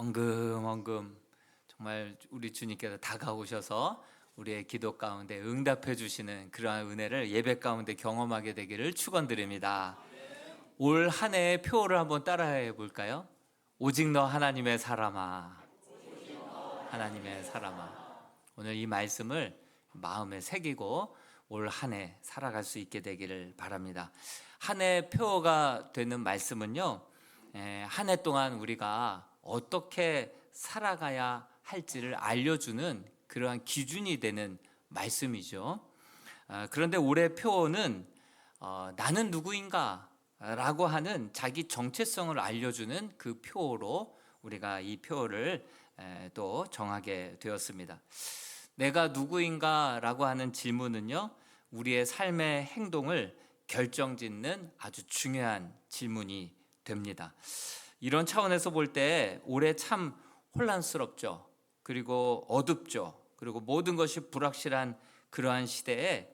엉금엉금 정말 우리 주님께서 다가오셔서 우리의 기도 가운데 응답해 주시는 그러한 은혜를 예배 가운데 경험하게 되기를 축원드립니다. 올 한 해의 표를 한번 따라해 볼까요? 오직 너 하나님의 사람아, 하나님의 사람아. 오늘 이 말씀을 마음에 새기고 올 한 해 살아갈 수 있게 되기를 바랍니다. 한 해 표가 되는 말씀은요, 한 해 동안 우리가 어떻게 살아가야 할지를 알려주는 그러한 기준이 되는 말씀이죠. 그런데 올해 표는 나는 누구인가 라고 하는 자기 정체성을 알려주는 그 표로 우리가 이 표를 또 정하게 되었습니다. 내가 누구인가 라고 하는 질문은요, 우리의 삶의 행동을 결정짓는 아주 중요한 질문이 됩니다. 이런 차원에서 볼 때 올해 참 혼란스럽죠. 그리고 어둡죠. 그리고 모든 것이 불확실한 그러한 시대에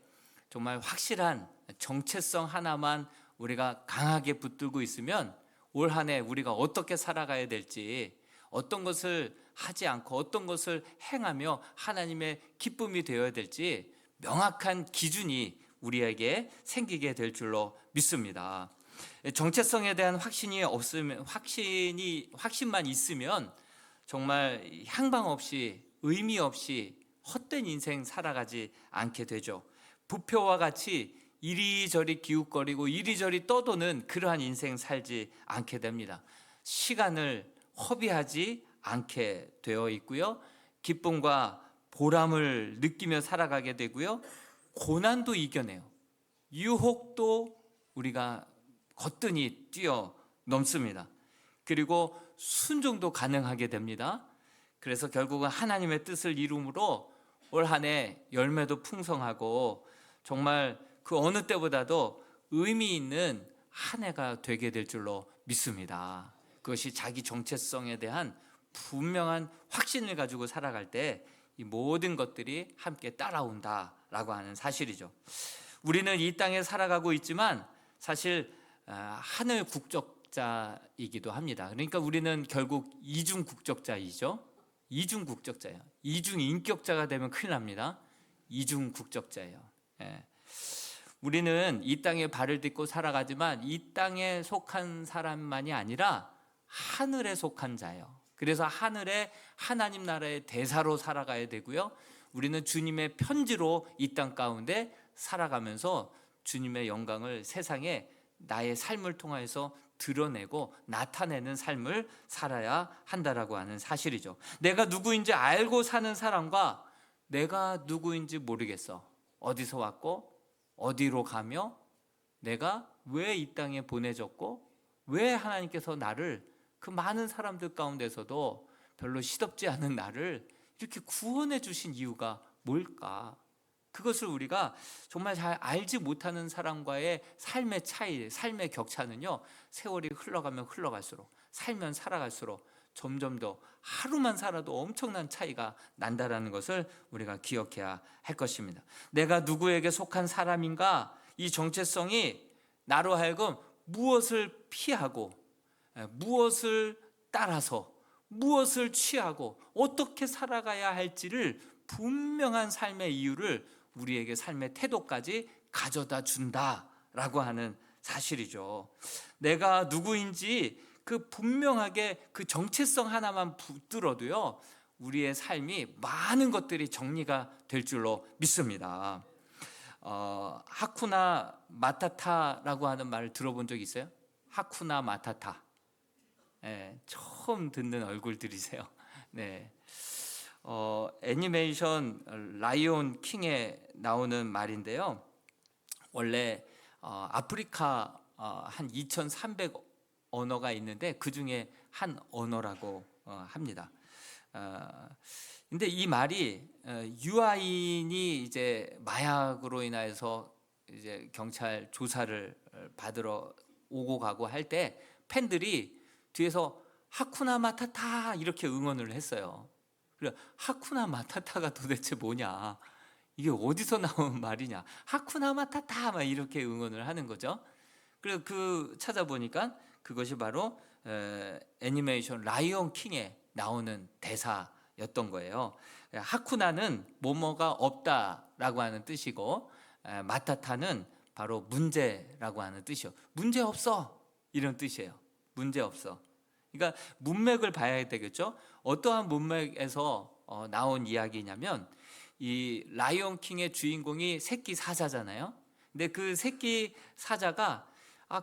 정말 확실한 정체성 하나만 우리가 강하게 붙들고 있으면 올 한 해 우리가 어떻게 살아가야 될지, 어떤 것을 하지 않고 어떤 것을 행하며 하나님의 기쁨이 되어야 될지 명확한 기준이 우리에게 생기게 될 줄로 믿습니다. 정체성에 대한 확신이 없으면, 확신만 있으면 정말 향방 없이 의미 없이 헛된 인생 살아가지 않게 되죠. 부표와 같이 이리저리 기웃거리고 이리저리 떠도는 그러한 인생 살지 않게 됩니다. 시간을 허비하지 않게 되어 있고요, 기쁨과 보람을 느끼며 살아가게 되고요, 고난도 이겨내요. 유혹도 우리가 거뜬히 뛰어넘습니다. 그리고 순종도 가능하게 됩니다. 그래서 결국은 하나님의 뜻을 이룸으로 올 한 해 열매도 풍성하고 정말 그 어느 때보다도 의미 있는 한 해가 되게 될 줄로 믿습니다. 그것이 자기 정체성에 대한 분명한 확신을 가지고 살아갈 때 이 모든 것들이 함께 따라온다라고 하는 사실이죠. 우리는 이 땅에 살아가고 있지만 사실 하늘 국적자이기도 합니다. 그러니까 우리는 결국 이중 국적자이죠. 이중 국적자예요. 이중 인격자가 되면 큰일 납니다. 이중 국적자예요. 우리는 이 땅에 발을 딛고 살아가지만 이 땅에 속한 사람만이 아니라 하늘에 속한 자예요. 그래서 하늘의 하나님 나라의 대사로 살아가야 되고요, 우리는 주님의 편지로 이 땅 가운데 살아가면서 주님의 영광을 세상에 나의 삶을 통해서 드러내고 나타내는 삶을 살아야 한다라고 하는 사실이죠. 내가 누구인지 알고 사는 사람과 내가 누구인지 모르겠어, 어디서 왔고 어디로 가며 내가 왜 이 땅에 보내졌고 왜 하나님께서 나를 그 많은 사람들 가운데서도 별로 시덥지 않은 나를 이렇게 구원해 주신 이유가 뭘까? 그것을 우리가 정말 잘 알지 못하는 사람과의 삶의 차이, 삶의 격차는요, 세월이 흘러가면 흘러갈수록, 살면 살아갈수록 점점 더 하루만 살아도 엄청난 차이가 난다라는 것을 우리가 기억해야 할 것입니다. 내가 누구에게 속한 사람인가? 이 정체성이 나로 하여금 무엇을 피하고 무엇을 따라서 무엇을 취하고 어떻게 살아가야 할지를 분명한 삶의 이유를 우리에게 삶의 태도까지 가져다 준다라고 하는 사실이죠. 내가 누구인지 그 분명하게 그 정체성 하나만 붙들어도요, 우리의 삶이 많은 것들이 정리가 될 줄로 믿습니다. 하쿠나 마타타라고 하는 말을 들어본 적 있어요? 하쿠나 마타타. 처음 듣는 얼굴들이세요. 네. 애니메이션 라이온 킹에 나오는 말인데요, 원래 아프리카 한 2,300 언어가 있는데 그 중에 한 언어라고 합니다. 근데 이 말이 유아인이 이제 마약으로 인해서 이제 경찰 조사를 받으러 오고 가고 할 때 팬들이 뒤에서 하쿠나 마타타 이렇게 응원을 했어요. 그래, 하쿠나 마타타가 도대체 뭐냐? 이게 어디서 나온 말이냐? 하쿠나 마타타 막 이렇게 응원을 하는 거죠. 그래서 찾아보니까 그것이 바로 애니메이션 라이온 킹의 나오는 대사였던 거예요. 하쿠나는 뭐뭐가 없다라고 하는 뜻이고, 마타타는 바로 문제라고 하는 뜻이요. 문제 없어, 이런 뜻이에요. 문제 없어. 그러니까 문맥을 봐야 되겠죠. 어떠한 문맥에서 나온 이야기냐면, 이 라이온 킹의 주인공이 새끼 사자잖아요. 근데 그 새끼 사자가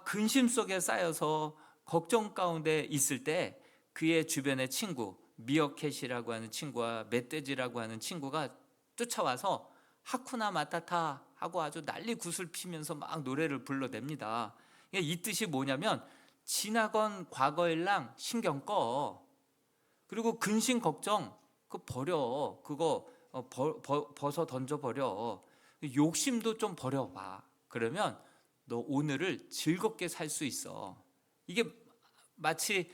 근심 속에 쌓여서 걱정 가운데 있을 때 그의 주변의 친구, 미어캣이라고 하는 친구와 멧돼지라고 하는 친구가 쫓아와서 하쿠나 마타타 하고 아주 난리 굿을 피면서 막 노래를 불러댑니다. 이 뜻이 뭐냐면, 지나건 과거일랑 신경 꺼. 그리고 근심 걱정 그거 버려. 그거 벗어 던져버려. 욕심도 좀 버려봐. 그러면 너 오늘을 즐겁게 살 수 있어. 이게 마치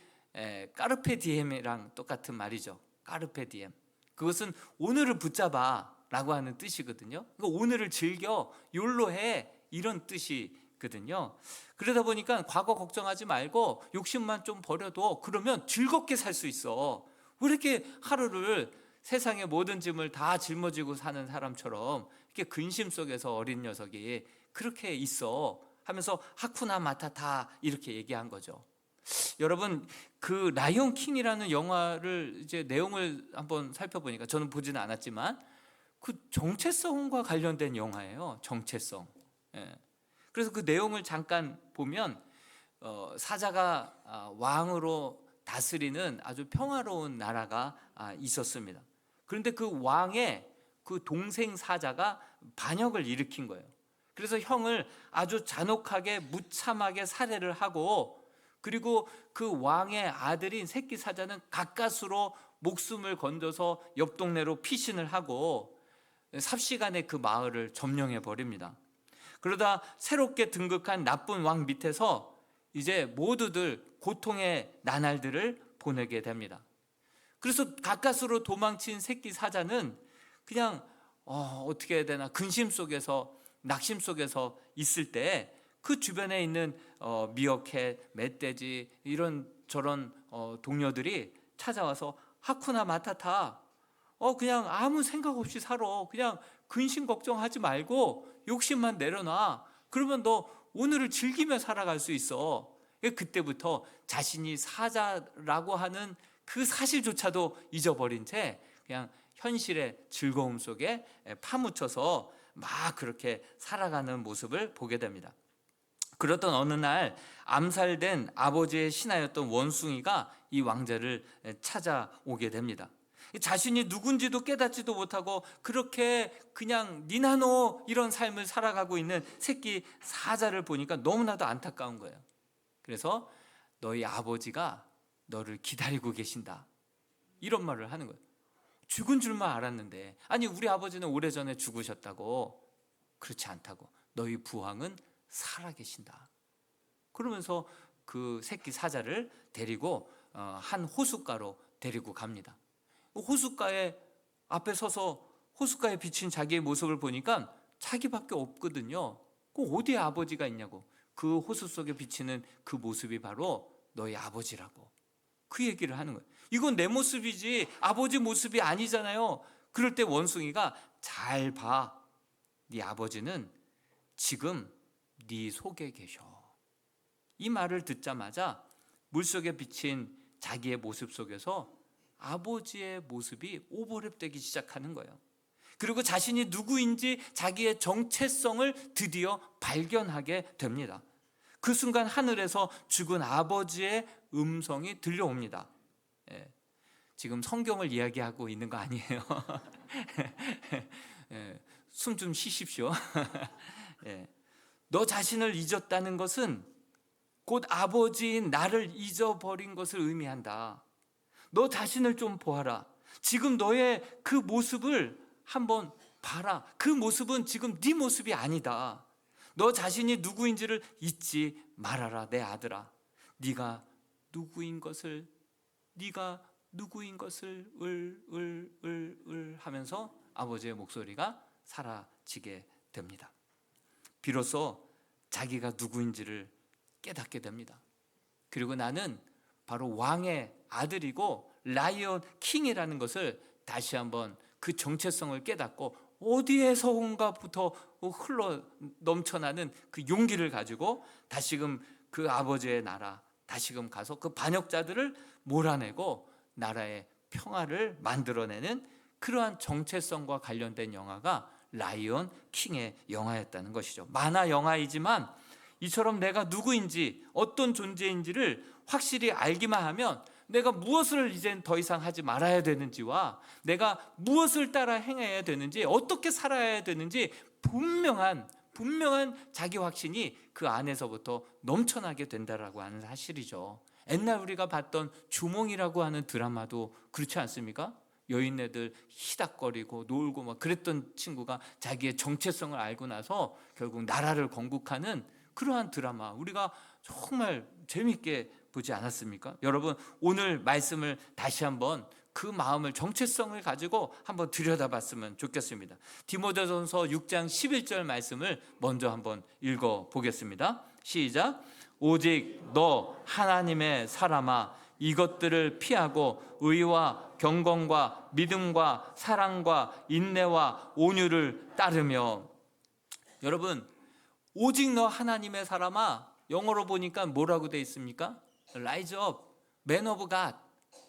까르페 디엠이랑 똑같은 말이죠. 까르페 디엠. 그것은 오늘을 붙잡아 라고 하는 뜻이거든요. 그러니까 오늘을 즐겨, 욜로해, 이런 뜻이거든요. 그러다 보니까 과거 걱정하지 말고 욕심만 좀 버려도 그러면 즐겁게 살 수 있어. 왜 이렇게 하루를 세상의 모든 짐을 다 짊어지고 사는 사람처럼 이렇게 근심 속에서 어린 녀석이 그렇게 있어 하면서 하쿠나 마타타 이렇게 얘기한 거죠. 여러분, 그 라이온 킹이라는 영화를 이제 내용을 한번 살펴보니까, 저는 보지는 않았지만 그 정체성과 관련된 영화예요. 정체성. 예. 그래서 그 내용을 잠깐 보면, 사자가 왕으로 다스리는 아주 평화로운 나라가 있었습니다. 그런데 그 왕의 그 동생 사자가 반역을 일으킨 거예요. 그래서 형을 아주 잔혹하게 무참하게 살해를 하고, 그리고 그 왕의 아들인 새끼 사자는 가까스로 목숨을 건져서 옆 동네로 피신을 하고 삽시간에 그 마을을 점령해 버립니다. 그러다 새롭게 등극한 나쁜 왕 밑에서 이제 모두들 고통의 나날들을 보내게 됩니다. 그래서 가까스로 도망친 새끼 사자는 그냥 어떻게 해야 되나 근심 속에서, 낙심 속에서 있을 때 그 주변에 있는 미어캣, 멧돼지 이런 저런 동료들이 찾아와서 하쿠나 마타타, 그냥 아무 생각 없이 살아. 그냥 근심 걱정하지 말고 욕심만 내려놔. 그러면 너 오늘을 즐기며 살아갈 수 있어. 그때부터 자신이 사자라고 하는 그 사실조차도 잊어버린 채 그냥 현실의 즐거움 속에 파묻혀서 막 그렇게 살아가는 모습을 보게 됩니다. 그러던 어느 날 암살된 아버지의 신하였던 원숭이가 이 왕자를 찾아오게 됩니다. 자신이 누군지도 깨닫지도 못하고 그렇게 그냥 니나노 이런 삶을 살아가고 있는 새끼 사자를 보니까 너무나도 안타까운 거예요. 그래서 너희 아버지가 너를 기다리고 계신다, 이런 말을 하는 거예요. 죽은 줄만 알았는데, 아니 우리 아버지는 오래전에 죽으셨다고. 그렇지 않다고. 너희 부왕은 살아계신다. 그러면서 그 새끼 사자를 데리고 한 호숫가로 데리고 갑니다. 호숫가에 앞에 서서 호숫가에 비친 자기의 모습을 보니까 자기밖에 없거든요. 그 어디에 아버지가 있냐고. 그 호수 속에 비치는 그 모습이 바로 너희 아버지라고 그 얘기를 하는 거예요. 이건 내 모습이지 아버지 모습이 아니잖아요. 그럴 때 원숭이가 잘 봐. 네 아버지는 지금 네 속에 계셔. 이 말을 듣자마자 물속에 비친 자기의 모습 속에서 아버지의 모습이 오버랩되기 시작하는 거예요. 그리고 자신이 누구인지 자기의 정체성을 드디어 발견하게 됩니다. 그 순간 하늘에서 죽은 아버지의 음성이 들려옵니다. 지금 성경을 이야기하고 있는 거 아니에요. 숨 좀 쉬십시오. 너 자신을 잊었다는 것은 곧 아버지인 나를 잊어버린 것을 의미한다. 너 자신을 좀 보아라. 지금 너의 그 모습을 한번 봐라. 그 모습은 지금 네 모습이 아니다. 너 자신이 누구인지를 잊지 말아라, 내 아들아. 네가 누구인 것을 을 하면서 아버지의 목소리가 사라지게 됩니다. 비로소 자기가 누구인지를 깨닫게 됩니다. 그리고 나는 바로 왕의 아들이고 라이온 킹이라는 것을 다시 한번 그 정체성을 깨닫고 어디에서인가부터 흘러 넘쳐나는 그 용기를 가지고 다시금 그 아버지의 나라 다시금 가서 그 반역자들을 몰아내고 나라의 평화를 만들어내는 그러한 정체성과 관련된 영화가 라이온 킹의 영화였다는 것이죠. 만화 영화이지만 이처럼 내가 누구인지 어떤 존재인지를 확실히 알기만 하면 내가 무엇을 이젠 더 이상 하지 말아야 되는지와 내가 무엇을 따라 행해야 되는지 어떻게 살아야 되는지 분명한 자기 확신이 그 안에서부터 넘쳐나게 된다라고 하는 사실이죠. 옛날 우리가 봤던 주몽이라고 하는 드라마도 그렇지 않습니까? 여인네들 희닥거리고 놀고 막 그랬던 친구가 자기의 정체성을 알고 나서 결국 나라를 건국하는 그러한 드라마 우리가 정말 재밌게 보지 않았습니까? 여러분 오늘 말씀을 다시 한번 그 마음을 정체성을 가지고 한번 들여다봤으면 좋겠습니다. 디모데전서 6장 11절 말씀을 먼저 한번 읽어보겠습니다. 시작. 오직 너 하나님의 사람아 이것들을 피하고 의와 경건과 믿음과 사랑과 인내와 온유를 따르며. 여러분 오직 너 하나님의 사람아 영어로 보니까 뭐라고 돼 있습니까? Rise up, man of God.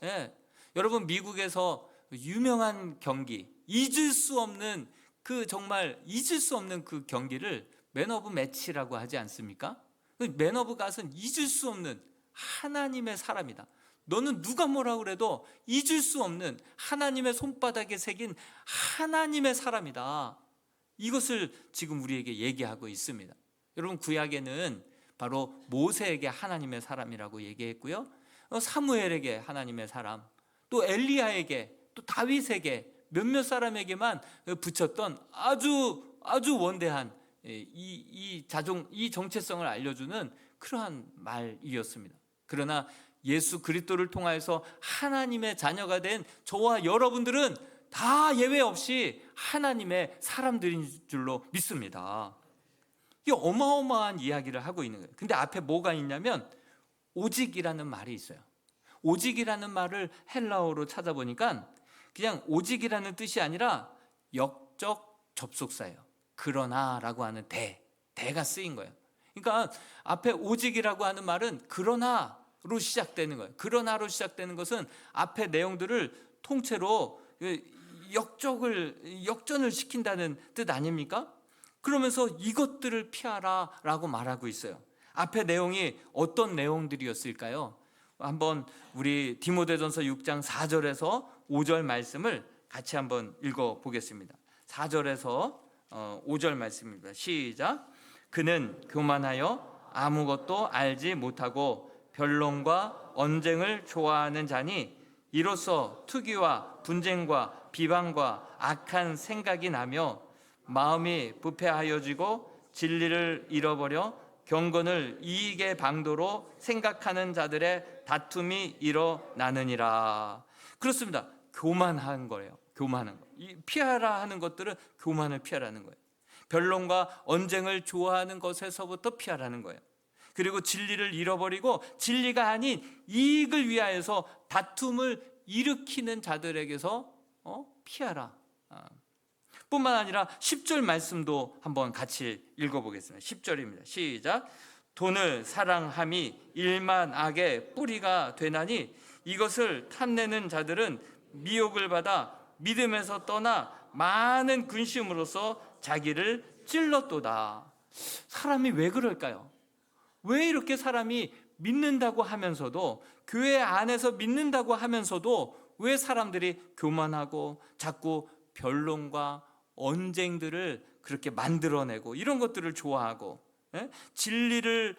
예. 여러분 미국에서 유명한 경기 잊을 수 없는 그 정말 잊을 수 없는 그 경기를 맨 오브 매치라고 하지 않습니까? 맨 오브 갓은 잊을 수 없는 하나님의 사람이다. 너는 누가 뭐라 그래도 잊을 수 없는 하나님의 손바닥에 새긴 하나님의 사람이다. 이것을 지금 우리에게 얘기하고 있습니다. 여러분 구약에는 바로 모세에게 하나님의 사람이라고 얘기했고요, 사무엘에게 하나님의 사람, 또 엘리야에게, 또 다윗에게 몇몇 사람에게만 붙였던 아주 원대한 이 정체성을 알려주는 그러한 말이었습니다. 그러나 예수 그리스도를 통하여서 하나님의 자녀가 된 저와 여러분들은 다 예외 없이 하나님의 사람들인 줄로 믿습니다. 이 어마어마한 이야기를 하고 있는 거예요. 근데 앞에 뭐가 있냐면 오직이라는 말이 있어요. 오직이라는 말을 헬라어로 찾아보니까 그냥 오직이라는 뜻이 아니라 역적 접속사예요. 그러나라고 하는 대가 쓰인 거예요. 그러니까 앞에 오직이라고 하는 말은 그러나로 시작되는 거예요. 그러나로 시작되는 것은 앞에 내용들을 통째로 역전을 시킨다는 뜻 아닙니까? 그러면서 이것들을 피하라라고 말하고 있어요. 앞에 내용이 어떤 내용들이었을까요? 한번 우리 디모데전서 6장 4절에서 5절 말씀을 같이 한번 읽어보겠습니다. 4절에서 5절 말씀입니다. 시작. 그는 교만하여 아무것도 알지 못하고 변론과 언쟁을 좋아하는 자니 이로써 투기와 분쟁과 비방과 악한 생각이 나며 마음이 부패하여지고 진리를 잃어버려 경건을 이익의 방도로 생각하는 자들의 다툼이 일어나느니라. 그렇습니다. 교만한 거예요. 교만한 거. 이 피하라 하는 것들은 교만을 피하라는 거예요. 변론과 언쟁을 좋아하는 것에서부터 피하라는 거예요. 그리고 진리를 잃어버리고 진리가 아닌 이익을 위하여서 다툼을 일으키는 자들에게서 피하라. 뿐만 아니라 10절 말씀도 한번 같이 읽어보겠습니다. 10절입니다. 시작. 돈을 사랑함이 일만 악의 뿌리가 되나니 이것을 탐내는 자들은 미혹을 받아 믿음에서 떠나 많은 근심으로써 자기를 찔렀도다. 사람이 왜 그럴까요? 왜 이렇게 사람이 믿는다고 하면서도, 교회 안에서 믿는다고 하면서도 왜 사람들이 교만하고 자꾸 변론과 언쟁들을 그렇게 만들어내고 이런 것들을 좋아하고, 진리를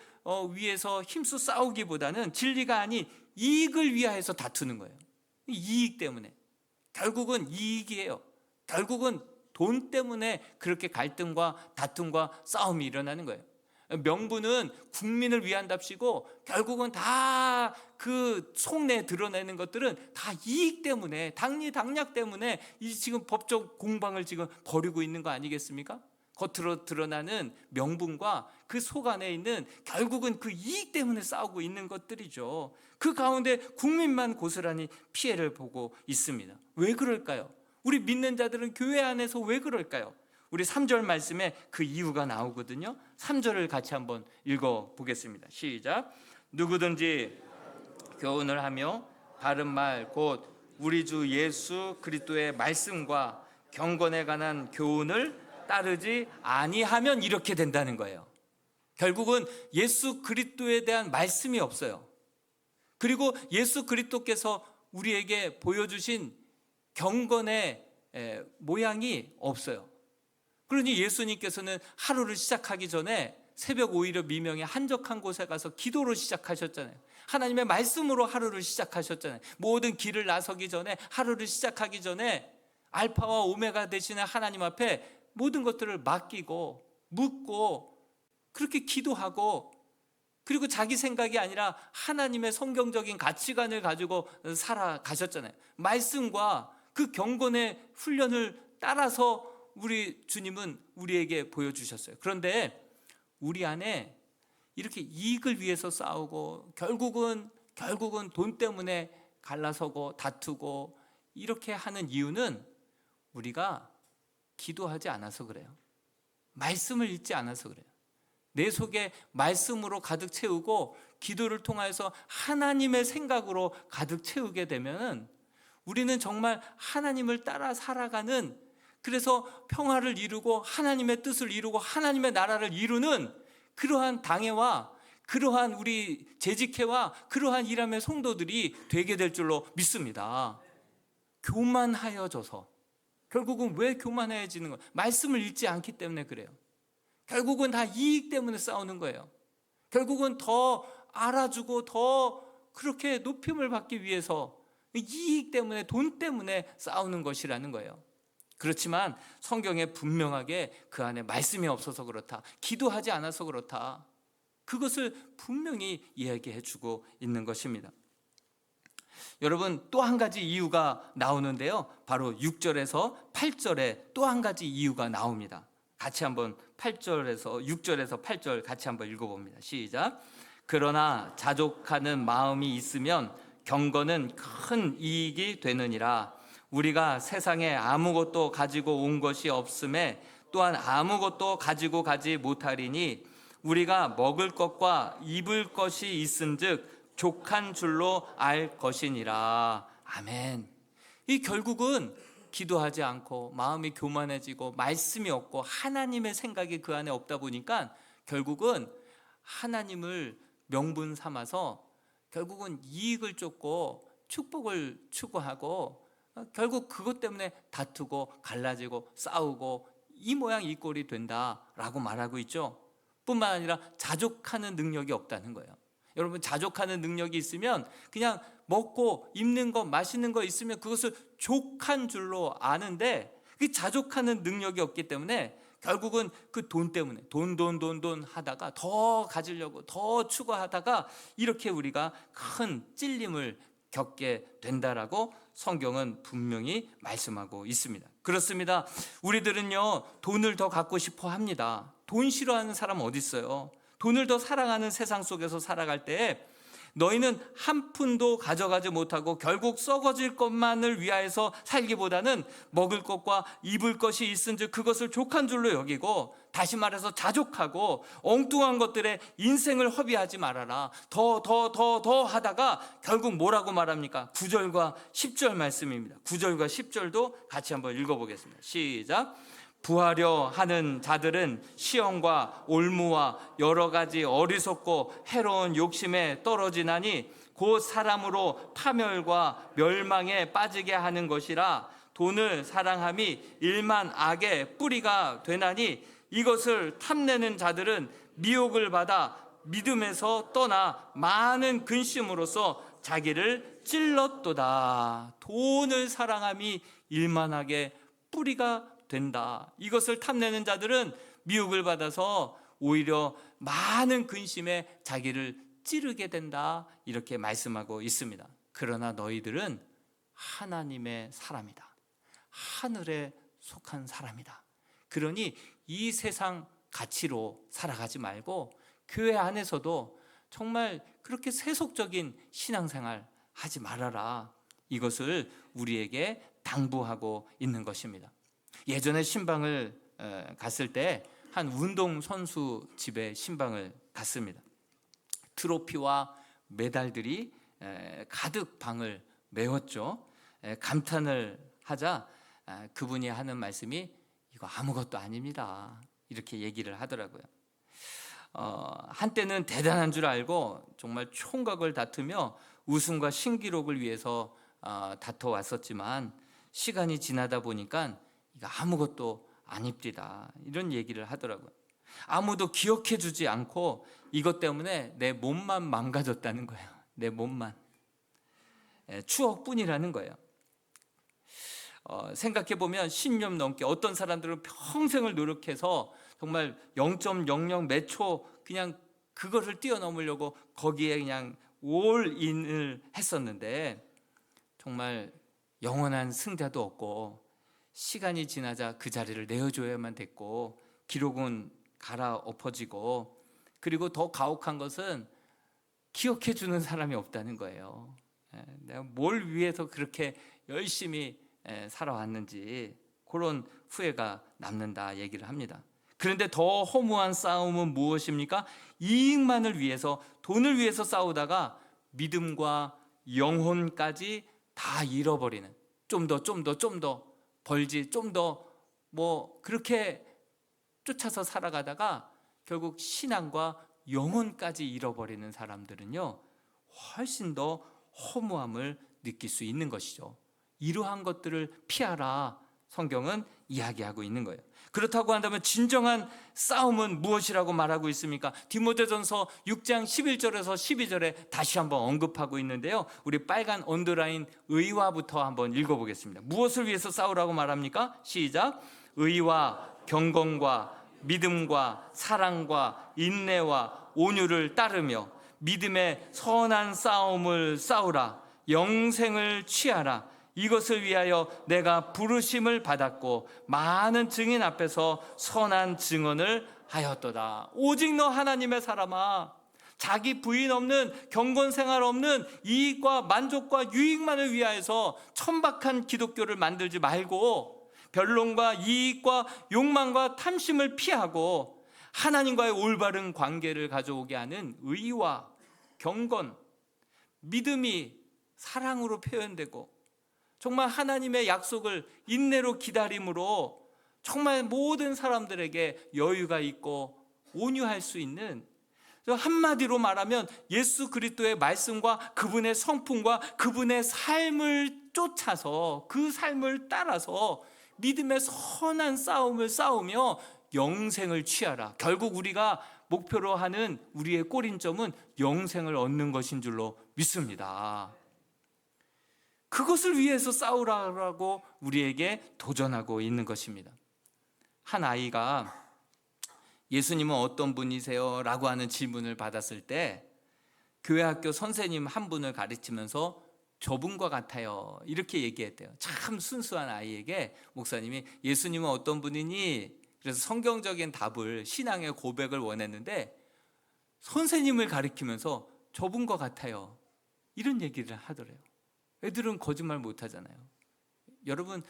위해서 힘써 싸우기보다는 진리가 아닌 이익을 위하여서 다투는 거예요. 이익 때문에. 결국은 이익이에요. 결국은 돈 때문에 그렇게 갈등과 다툼과 싸움이 일어나는 거예요. 명분은 국민을 위한답시고 결국은 다 그 속내 드러내는 것들은 다 이익 때문에, 당리 당략 때문에 이 지금 법적 공방을 지금 벌이고 있는 거 아니겠습니까? 겉으로 드러나는 명분과 그 속 안에 있는 결국은 그 이익 때문에 싸우고 있는 것들이죠. 그 가운데 국민만 고스란히 피해를 보고 있습니다. 왜 그럴까요? 우리 믿는 자들은 교회 안에서 왜 그럴까요? 우리 3절 말씀에 그 이유가 나오거든요. 3절을 같이 한번 읽어보겠습니다. 시작. 누구든지 교훈을 하며 바른 말 곧 우리 주 예수 그리스도의 말씀과 경건에 관한 교훈을 따르지 아니하면 이렇게 된다는 거예요. 결국은 예수 그리스도에 대한 말씀이 없어요. 그리고 예수 그리스도께서 우리에게 보여주신 경건의 모양이 없어요. 그러니 예수님께서는 하루를 시작하기 전에 새벽 오히려 미명에 한적한 곳에 가서 기도로 시작하셨잖아요. 하나님의 말씀으로 하루를 시작하셨잖아요. 모든 길을 나서기 전에, 하루를 시작하기 전에 알파와 오메가 되시는 하나님 앞에 모든 것들을 맡기고 묻고 그렇게 기도하고, 그리고 자기 생각이 아니라 하나님의 성경적인 가치관을 가지고 살아가셨잖아요. 말씀과 그 경건의 훈련을 따라서 우리 주님은 우리에게 보여주셨어요. 그런데 우리 안에 이렇게 이익을 위해서 싸우고 결국은 돈 때문에 갈라서고 다투고 이렇게 하는 이유는 우리가 기도하지 않아서 그래요. 말씀을 읽지 않아서 그래요. 내 속에 말씀으로 가득 채우고 기도를 통해서 하나님의 생각으로 가득 채우게 되면 우리는 정말 하나님을 따라 살아가는, 그래서 평화를 이루고 하나님의 뜻을 이루고 하나님의 나라를 이루는 그러한 당회와 그러한 우리 재직회와 그러한 일함의 성도들이 되게 될 줄로 믿습니다. 교만하여져서, 결국은 왜 교만해지는 거예요? 말씀을 읽지 않기 때문에 그래요. 결국은 다 이익 때문에 싸우는 거예요. 결국은 더 알아주고 더 그렇게 높임을 받기 위해서 이익 때문에, 돈 때문에 싸우는 것이라는 거예요. 그렇지만 성경에 분명하게 그 안에 말씀이 없어서 그렇다, 기도하지 않아서 그렇다, 그것을 분명히 이야기해 주고 있는 것입니다. 여러분, 또 한 가지 이유가 나오는데요, 바로 6절에서 8절에 또 한 가지 이유가 나옵니다. 같이 한번 6절에서 8절 같이 한번 읽어봅니다. 시작. 그러나 자족하는 마음이 있으면 경건은 큰 이익이 되느니라. 우리가 세상에 아무것도 가지고 온 것이 없음에 또한 아무것도 가지고 가지 못하리니 우리가 먹을 것과 입을 것이 있은즉 족한 줄로 알 것이니라. 아멘. 이 결국은 기도하지 않고 마음이 교만해지고 말씀이 없고 하나님의 생각이 그 안에 없다 보니까 결국은 하나님을 명분 삼아서 결국은 이익을 쫓고 축복을 추구하고 결국 그것 때문에 다투고 갈라지고 싸우고 이 모양 이 꼴이 된다라고 말하고 있죠. 뿐만 아니라 자족하는 능력이 없다는 거예요. 여러분, 자족하는 능력이 있으면 그냥 먹고 입는 거 맛있는 거 있으면 그것을 족한 줄로 아는데, 그 자족하는 능력이 없기 때문에 결국은 그 돈 때문에 돈 하다가 더 가지려고 더 추구하다가 이렇게 우리가 큰 찔림을 겪게 된다라고 성경은 분명히 말씀하고 있습니다. 그렇습니다. 우리들은요, 돈을 더 갖고 싶어 합니다. 돈 싫어하는 사람 어디 있어요? 돈을 더 사랑하는 세상 속에서 살아갈 때 너희는 한 푼도 가져가지 못하고 결국 썩어질 것만을 위하여서 살기보다는 먹을 것과 입을 것이 있은즉 그것을 족한 줄로 여기고, 다시 말해서 자족하고 엉뚱한 것들에 인생을 허비하지 말아라. 더 하다가 결국 뭐라고 말합니까? 9절과 10절 말씀입니다. 9절과 10절도 같이 한번 읽어보겠습니다. 시작. 부하려 하는 자들은 시험과 올무와 여러 가지 어리석고 해로운 욕심에 떨어지나니 곧 사람으로 파멸과 멸망에 빠지게 하는 것이라. 돈을 사랑함이 일만 악의 뿌리가 되나니 이것을 탐내는 자들은 미혹을 받아 믿음에서 떠나 많은 근심으로써 자기를 찔렀도다. 돈을 사랑함이 일만 악의 뿌리가 된다. 이것을 탐내는 자들은 미혹을 받아서 오히려 많은 근심에 자기를 찌르게 된다. 이렇게 말씀하고 있습니다. 그러나 너희들은 하나님의 사람이다. 하늘에 속한 사람이다. 그러니 이 세상 가치로 살아가지 말고 교회 안에서도 정말 그렇게 세속적인 신앙생활 하지 말아라. 이것을 우리에게 당부하고 있는 것입니다. 예전에 신방을 갔을 때 한 운동선수 집에 신방을 갔습니다. 트로피와 메달들이 가득 방을 메웠죠. 감탄을 하자 그분이 하는 말씀이 이거 아무것도 아닙니다. 이렇게 얘기를 하더라고요. 한때는 대단한 줄 알고 정말 총각을 다투며 우승과 신기록을 위해서 다퉈왔었지만 시간이 지나다 보니까 이거 아무것도 아닙니다. 이런 얘기를 하더라고요. 아무도 기억해 주지 않고 이것 때문에 내 몸만 망가졌다는 거예요. 내 몸만. 추억뿐이라는 거예요. 생각해 보면 10년 넘게 어떤 사람들은 평생을 노력해서 정말 0.00 몇 초 그냥 그것을 뛰어넘으려고 거기에 그냥 올인을 했었는데 정말 영원한 승자도 없고 시간이 지나자 그 자리를 내어줘야만 됐고 기록은 갈아엎어지고 그리고 더 가혹한 것은 기억해 주는 사람이 없다는 거예요. 내가 뭘 위해서 그렇게 열심히 살아왔는지 그런 후회가 남는다 얘기를 합니다. 그런데 더 허무한 싸움은 무엇입니까? 이익만을 위해서, 돈을 위해서 싸우다가 믿음과 영혼까지 다 잃어버리는, 좀 더 벌지, 좀 더 뭐 그렇게 쫓아서 살아가다가 결국 신앙과 영혼까지 잃어버리는 사람들은요 훨씬 더 허무함을 느낄 수 있는 것이죠. 이러한 것들을 피하라 성경은 이야기하고 있는 거예요. 그렇다고 한다면 진정한 싸움은 무엇이라고 말하고 있습니까? 디모데전서 6장 11절에서 12절에 다시 한번 언급하고 있는데요, 우리 빨간 언더라인 의와부터 한번 읽어보겠습니다. 무엇을 위해서 싸우라고 말합니까? 시작. 의와 경건과 믿음과 사랑과 인내와 온유를 따르며 믿음의 선한 싸움을 싸우라. 영생을 취하라. 이것을 위하여 내가 부르심을 받았고 많은 증인 앞에서 선한 증언을 하였도다. 오직 너 하나님의 사람아, 자기 부인 없는 경건 생활 없는 이익과 만족과 유익만을 위하여서 천박한 기독교를 만들지 말고 변론과 이익과 욕망과 탐심을 피하고 하나님과의 올바른 관계를 가져오게 하는 의와 경건, 믿음이 사랑으로 표현되고 정말 하나님의 약속을 인내로 기다림으로 정말 모든 사람들에게 여유가 있고 온유할 수 있는, 한마디로 말하면 예수 그리스도의 말씀과 그분의 성품과 그분의 삶을 쫓아서 그 삶을 따라서 믿음의 선한 싸움을 싸우며 영생을 취하라. 결국 우리가 목표로 하는 우리의 꼬린점은 영생을 얻는 것인 줄로 믿습니다. 그것을 위해서 싸우라고 우리에게 도전하고 있는 것입니다. 한 아이가 예수님은 어떤 분이세요? 라고 하는 질문을 받았을 때 교회 학교 선생님 한 분을 가르치면서 저분과 같아요 이렇게 얘기했대요. 참 순수한 아이에게 목사님이 예수님은 어떤 분이니? 그래서 성경적인 답을, 신앙의 고백을 원했는데 선생님을 가리키면서 저분과 같아요 이런 얘기를 하더래요. 애들은 거짓말 못하잖아요. 여러분,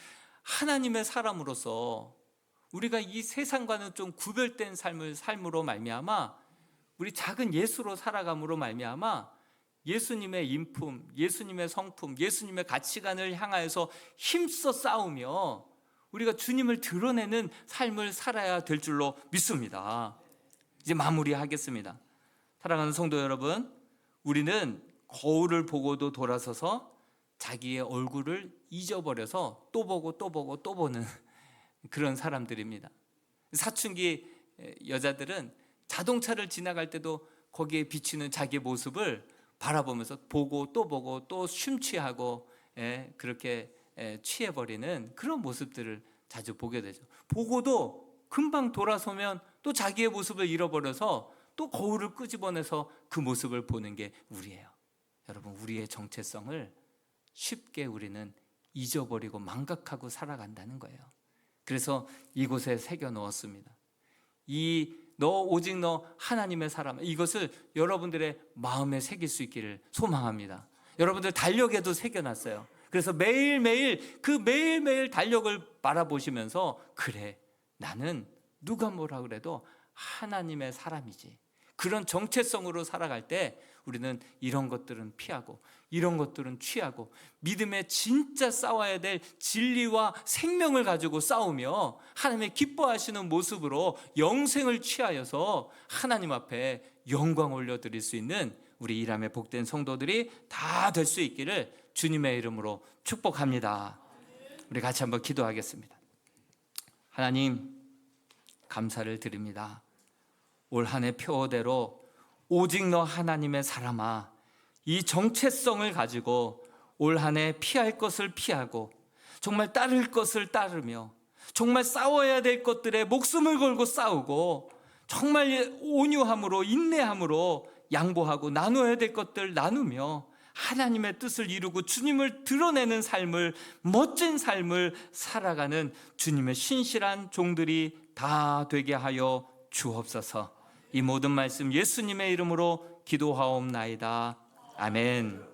하나님의 사람으로서 우리가 이 세상과는 좀 구별된 삶으로 말미암아 우리 작은 예수로 살아감으로 말미암아 예수님의 인품, 예수님의 성품, 예수님의 가치관을 향하여서 힘써 싸우며 우리가 주님을 드러내는 삶을 살아야 될 줄로 믿습니다. 이제 마무리하겠습니다. 사랑하는 성도 여러분, 우리는 거울을 보고도 돌아서서 자기의 얼굴을 잊어버려서 또 보고 또 보고 또 보는 그런 사람들입니다. 사춘기 여자들은 자동차를 지나갈 때도 거기에 비치는 자기의 모습을 바라보면서 보고 또 심취하고 그렇게 취해버리는 그런 모습들을 자주 보게 되죠. 보고도 금방 돌아서면 또 자기의 모습을 잃어버려서 또 거울을 끄집어내서 그 모습을 보는 게 우리예요. 여러분, 우리의 정체성을 쉽게 우리는 잊어버리고 망각하고 살아간다는 거예요. 그래서 이곳에 새겨 넣었습니다. 오직 너 하나님의 사람, 이것을 여러분들의 마음에 새길 수 있기를 소망합니다. 여러분들 달력에도 새겨놨어요. 그래서 매일매일 매일매일 달력을 바라보시면서, 그래, 나는 누가 뭐라 그래도 하나님의 사람이지. 그런 정체성으로 살아갈 때 우리는 이런 것들은 피하고 이런 것들은 취하고, 믿음에 진짜 싸워야 될 진리와 생명을 가지고 싸우며 하나님의 기뻐하시는 모습으로 영생을 취하여서 하나님 앞에 영광 올려드릴 수 있는 우리 이람의 복된 성도들이 다 될 수 있기를 주님의 이름으로 축복합니다. 우리 같이 한번 기도하겠습니다. 하나님, 감사를 드립니다. 올 한 해 표어대로 오직 너 하나님의 사람아, 이 정체성을 가지고 올 한 해 피할 것을 피하고 정말 따를 것을 따르며 정말 싸워야 될 것들에 목숨을 걸고 싸우고 정말 온유함으로 인내함으로 양보하고 나눠야 될 것들 나누며 하나님의 뜻을 이루고 주님을 드러내는 삶을, 멋진 삶을 살아가는 주님의 신실한 종들이 다 되게 하여 주옵소서. 이 모든 말씀 예수님의 이름으로 기도하옵나이다. 아멘.